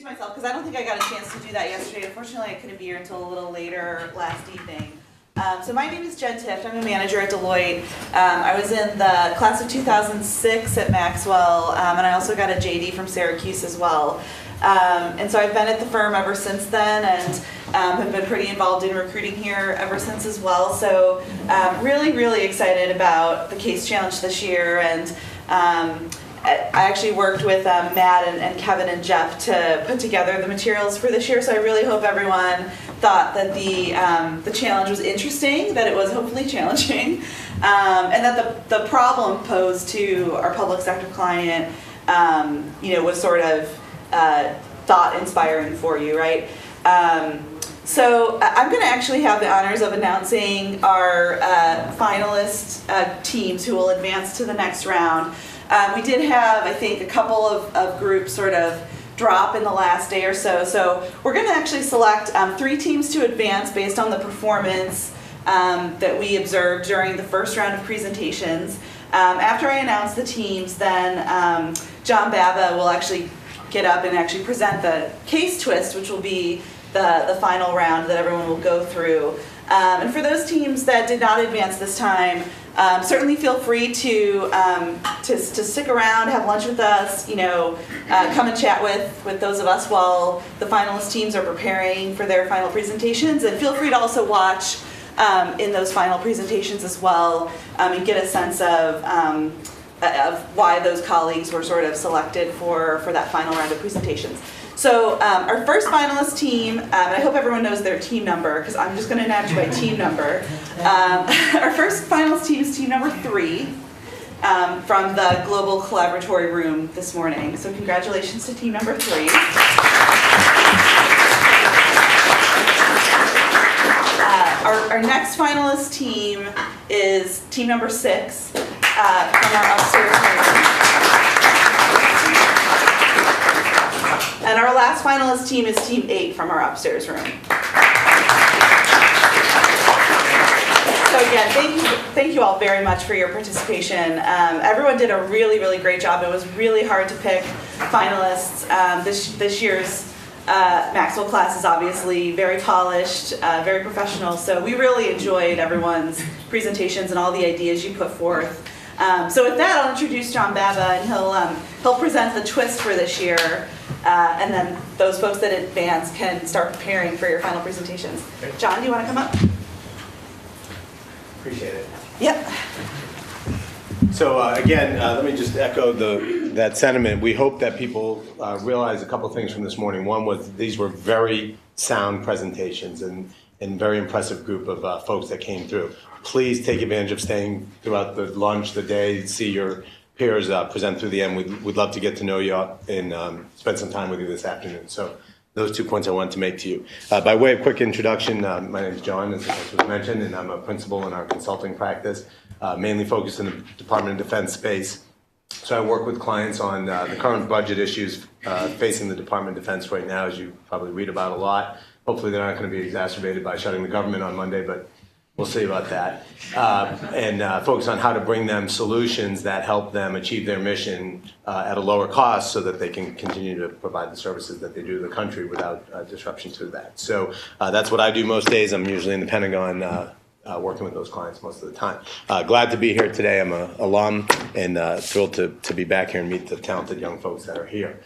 myself because I don't think I got a chance to do that yesterday. Unfortunately, I couldn't be here until a little later last evening. So my name is Jen Tift. I'm a manager at Deloitte. I was in the class of 2006 at Maxwell, and I also got a JD from Syracuse as well. And so I've been at the firm ever since then, and have been pretty involved in recruiting here ever since as well. So really excited about the case challenge this year, and I actually worked with Matt and Kevin and Jeff to put together the materials for this year, so I really hope everyone thought that the challenge was interesting, that it was hopefully challenging, and that the problem posed to our public sector client was sort of thought-inspiring for you, right? So I'm going to actually have the honors of announcing our finalist teams who will advance to the next round. We did have, I think, a couple of groups sort of drop in the last day or so. So we're going to actually select 3 teams to advance based on the performance that we observed during the first round of presentations. After I announce the teams, then John Baba will actually get up and actually present the case twist, which will be the final round that everyone will go through. And for those teams that did not advance this time, certainly feel free to stick around, have lunch with us, come and chat with those of us while the finalist teams are preparing for their final presentations. And feel free to also watch in those final presentations as well, and get a sense of why those colleagues were sort of selected for that final round of presentations. So our first finalist team, and I hope everyone knows their team number because I'm just going to announce you by team number. Our first finalist team is team number 3 from the Global Collaboratory Room this morning. So congratulations to team number 3. Our next finalist team is team number 6 from our upstairs room. And our last finalist team is team 8 from our upstairs room. So again, thank you all very much for your participation. Everyone did a really great job. It was really hard to pick finalists. This year's Maxwell class is obviously very polished, very professional. So we really enjoyed everyone's presentations and all the ideas you put forth. So with that, I'll introduce John Baba, and he'll present the twist for this year. And then those folks that advance can start preparing for your final presentations. John, do you want to come up? Appreciate it. Yep. So again, let me just echo that sentiment. We hope that people realize a couple things from this morning. One was these were very sound presentations and very impressive group of folks that came through. Please take advantage of staying throughout the lunch, the day, see your peers present through the end. We'd love to get to know you and spend some time with you this afternoon. So those 2 points I wanted to make to you. By way of quick introduction, my name is John, as was mentioned, and I'm a principal in our consulting practice, mainly focused in the Department of Defense space. So I work with clients on the current budget issues facing the Department of Defense right now, as you probably read about a lot. Hopefully they're not going to be exacerbated by shutting the government on Monday, but we'll see about that. And focus on how to bring them solutions that help them achieve their mission at a lower cost so that they can continue to provide the services that they do to the country without disruption to that. So that's what I do most days. I'm usually in the Pentagon working with those clients most of the time. Glad to be here today. I'm an alum and thrilled to be back here and meet the talented young folks that are here.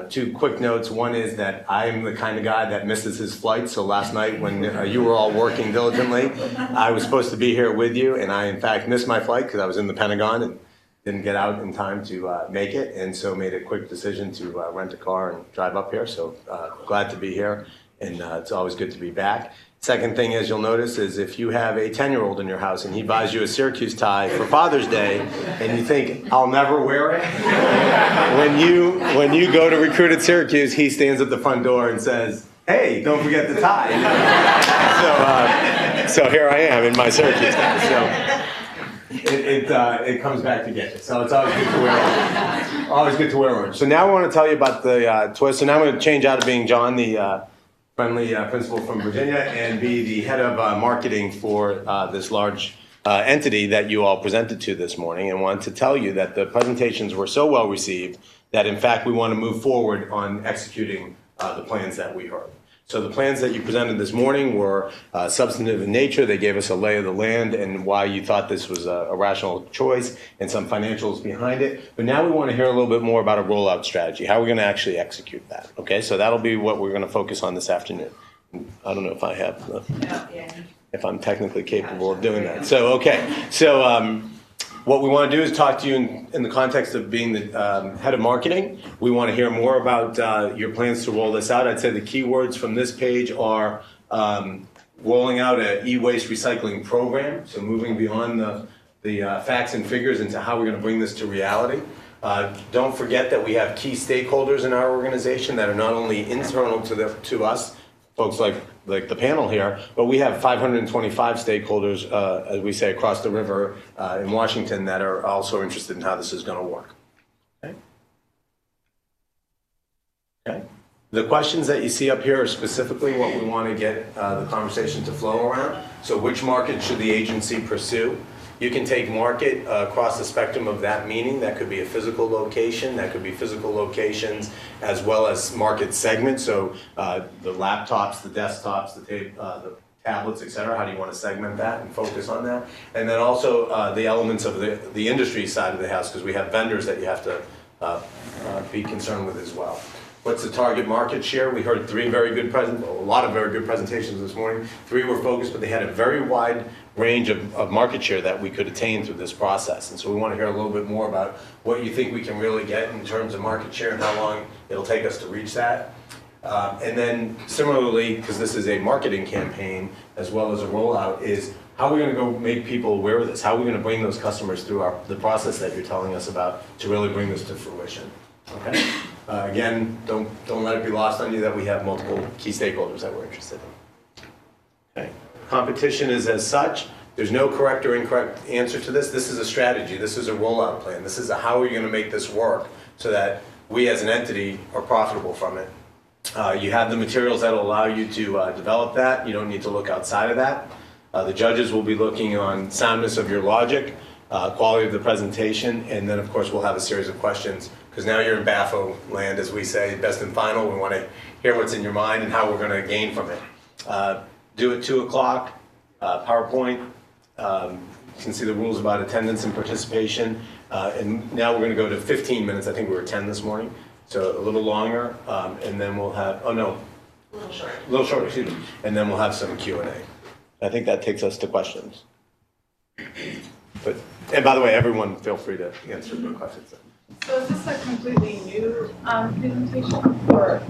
2 quick notes. One is that I'm the kind of guy that misses his flight. So last night when you were all working diligently, I was supposed to be here with you, and I in fact missed my flight because I was in the Pentagon and didn't get out in time to make it, and so made a quick decision to rent a car and drive up here. So glad to be here, and it's always good to be back. Second thing is, you'll notice, is if you have a 10-year-old in your house and he buys you a Syracuse tie for Father's Day and you think, I'll never wear it, when you go to recruit at Syracuse, he stands at the front door and says, hey, don't forget the tie. So here I am in my Syracuse tie. So it comes back to get you. So it's always good to wear orange. Always good to wear orange. So now I want to tell you about the twist. So now I'm going to change out of being John, the friendly principal from Virginia, and be the head of marketing for this large entity that you all presented to this morning, and wanted to tell you that the presentations were so well received that in fact we want to move forward on executing the plans that we heard. So the plans that you presented this morning were substantive in nature. They gave us a lay of the land and why you thought this was a rational choice and some financials behind it. But now we want to hear a little bit more about a rollout strategy. How are we going to actually execute that? Okay, so that'll be what we're going to focus on this afternoon. I don't know if I have if I'm technically capable of doing that. So, okay. So what we want to do is talk to you in the context of being the head of marketing. We want to hear more about your plans to roll this out. I'd say the key words from this page are rolling out an e-waste recycling program, so moving beyond the facts and figures into how we're going to bring this to reality. Don't forget that we have key stakeholders in our organization that are not only internal to us, folks like the panel here, but we have 525 stakeholders, as we say, across the river in Washington that are also interested in how this is going to work. Okay. Okay. The questions that you see up here are specifically what we want to get the conversation to flow around. So which market should the agency pursue? You can take market across the spectrum of that meaning. That could be a physical location, that could be physical locations, as well as market segments. So the laptops, the desktops, the tablets, et cetera. How do you want to segment that and focus on that? And then also the elements of the industry side of the house, because we have vendors that you have to be concerned with as well. What's the target market share? We heard a lot of very good presentations this morning. 3 were focused, but they had a very wide range of market share that we could attain through this process. And so we want to hear a little bit more about what you think we can really get in terms of market share and how long it'll take us to reach that. And then similarly, because this is a marketing campaign as well as a rollout, is how are we going to go make people aware of this? How are we going to bring those customers through the process that you're telling us about to really bring this to fruition? Okay. Again, don't let it be lost on you that we have multiple key stakeholders that we're interested in. Okay. Competition is as such. There's no correct or incorrect answer to this. This is a strategy. This is a rollout plan. This is how are you going to make this work so that we as an entity are profitable from it. You have the materials that will allow you to develop that. You don't need to look outside of that. The judges will be looking on soundness of your logic, quality of the presentation, and then of course we'll have a series of questions because now you're in BAFO land, as we say, best and final. We want to hear what's in your mind and how we're going to gain from it. Due at 2 o'clock, PowerPoint. You can see the rules about attendance and participation. And now we're going to go to 15 minutes. I think we were 10 this morning, so a little longer. And then we'll have, a little shorter, excuse me. And then we'll have some Q&A. I think that takes us to questions. And by the way, everyone feel free to answer the questions. So is this a completely new presentation, or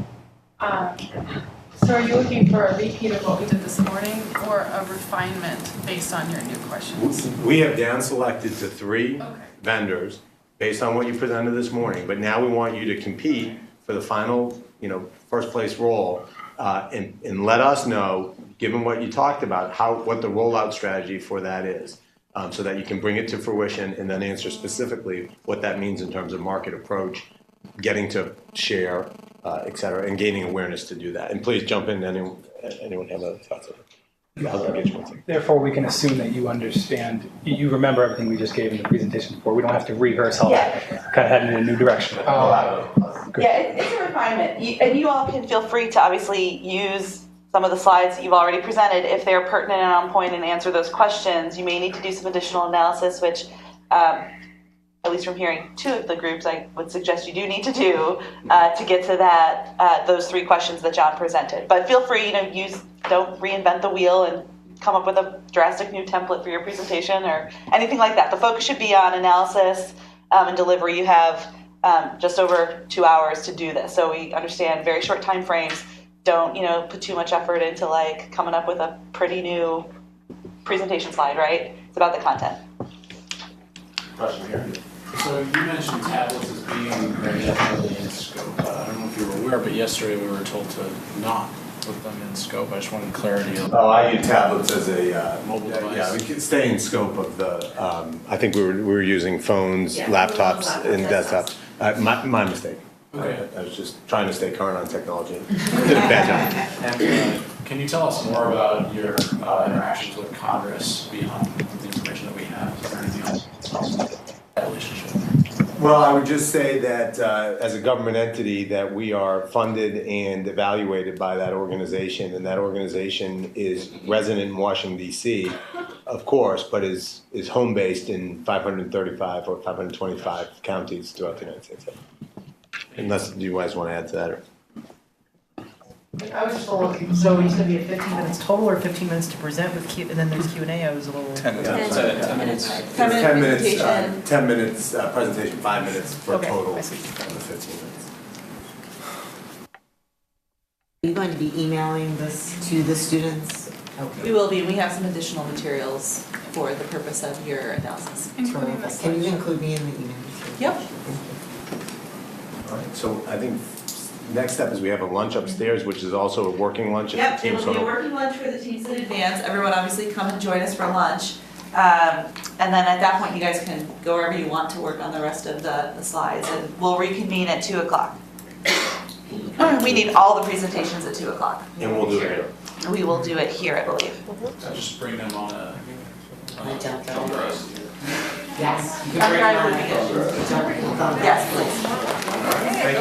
so are you looking for a repeat of what we did this morning, or a refinement based on your new questions? We have down selected to 3 vendors based on what you presented this morning, but now we want you to compete for the final, first place role, and let us know, given what you talked about, what the rollout strategy for that is. So that you can bring it to fruition and then answer specifically what that means in terms of market approach, getting to share, et cetera, and gaining awareness to do that. And please jump in, anyone have other thoughts on it? Therefore, we can assume that you understand, you remember everything we just gave in the presentation before. We don't have to rehearse all that. Kind of heading in a new direction. It's a refinement. And you all can feel free to obviously use some of the slides that you've already presented if they're pertinent and on point and answer those questions. You may need to do some additional analysis, which, at least from hearing 2 of the groups, I would suggest you do need to do to get to that those 3 questions that John presented. But feel free, don't reinvent the wheel and come up with a drastic new template for your presentation or anything like that. The focus should be on analysis and delivery. You have just over 2 hours to do this, so we understand very short time frames. Don't put too much effort into coming up with a pretty new presentation slide, right? It's about the content. Question here. So you mentioned tablets as being very heavily in scope. I don't know if you were aware, but yesterday we were told to not put them in scope. I just wanted clarity. I use tablets as a mobile device. Yeah, we can stay in scope of the. I think we were using phones, laptops, and desktops. My mistake. Okay. I was just trying to stay current on technology. Did a bad job. And can you tell us more about your interactions with Congress beyond the information that we have? Is there anything else? That relationship. Well, I would just say that as a government entity, that we are funded and evaluated by that organization, and that organization is resident in Washington DC, of course, but is home-based in 535 or 525 counties throughout the United States. Unless you guys want to add to that, or? I was just a little, so it's gonna be a 15 minutes total or 15 minutes to present with Q, and then there's Q&A, I was a little. 10 minutes. 10 minutes 10 minutes, presentation. 10 minutes presentation, 5 minutes for Okay, total I of see. the 15 minutes. Are you going to be emailing this to the students? We will be, we have some additional materials for the purpose of your analysis. Including the Can you slideshow. include me in the email? Yep. All right, so I think next step is we have a lunch upstairs, which is also a working lunch. if the Yep, team's it'll be a gonna- working lunch for the teams in advance. Everyone obviously come and join us for lunch. And then at that point, you guys can go wherever you want to work on the rest of the slides, and we'll reconvene at 2 o'clock. We need all the presentations at 2 o'clock. And we'll do it here. We will do it here, I believe. So just bring them on a. Yes. I'm driving with you. Yes, please. Thank